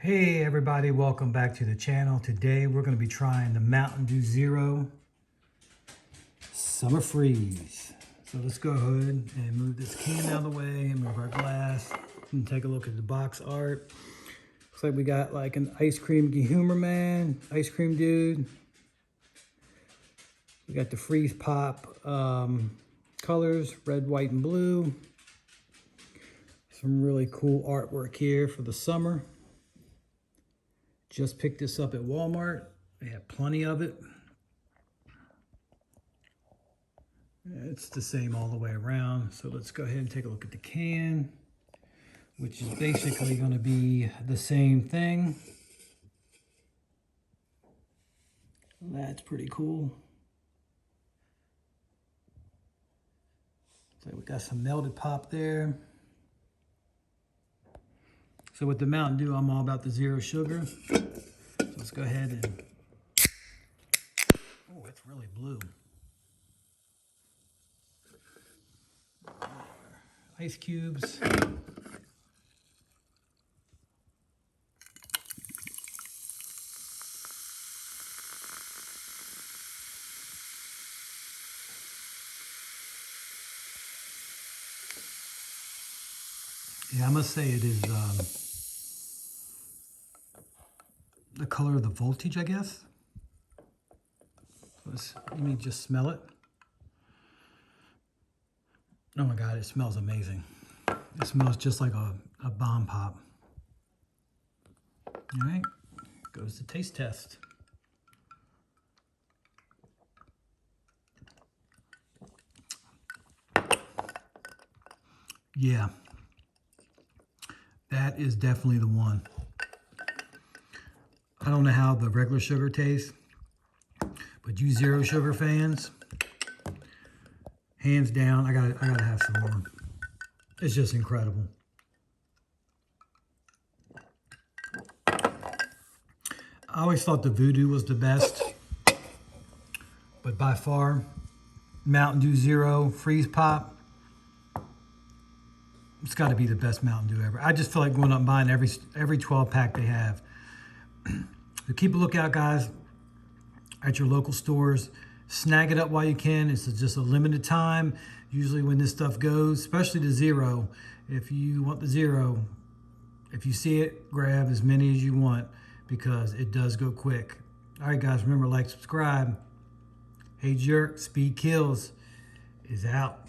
Hey everybody, welcome back to the channel. Today we're going to be trying the Mountain Dew Zero Summer Freeze. So let's go ahead and move this can out of the way and move our glass and take a look at the box art. Looks like we got like an ice cream humor man, ice cream dude. We got the freeze pop colors, red, white, and blue. Some really cool artwork here for the summer. Just picked this up at Walmart. They have plenty of it. It's the same all the way around. So let's go ahead and take a look at the can, which is basically going to be the same thing. That's pretty cool. So we got some melted pop there. So with the Mountain Dew, I'm all about the zero sugar. So let's go ahead and, oh, it's really blue. Ice cubes. Yeah, I must say it is the color of the voltage, I guess. Let me just smell it. Oh my God, it smells amazing. It smells just like a bomb pop. All right, goes the taste test. Yeah, that is definitely the one. I don't know how the regular sugar tastes, but you zero sugar fans, hands down, I gotta have some more. It's just incredible. I always thought the Voodoo was the best, but by far, Mountain Dew Zero Freeze Pop, it's got to be the best Mountain Dew ever. I just feel like going up and buying every 12 pack they have. So keep a lookout, guys, at your local stores. Snag it up while you can. It's just a limited time. Usually when this stuff goes, especially the Zero, if you want the Zero, if you see it, grab as many as you want because it does go quick. All right, guys, remember, like, subscribe. Hey Jerk, Speed Kills is out.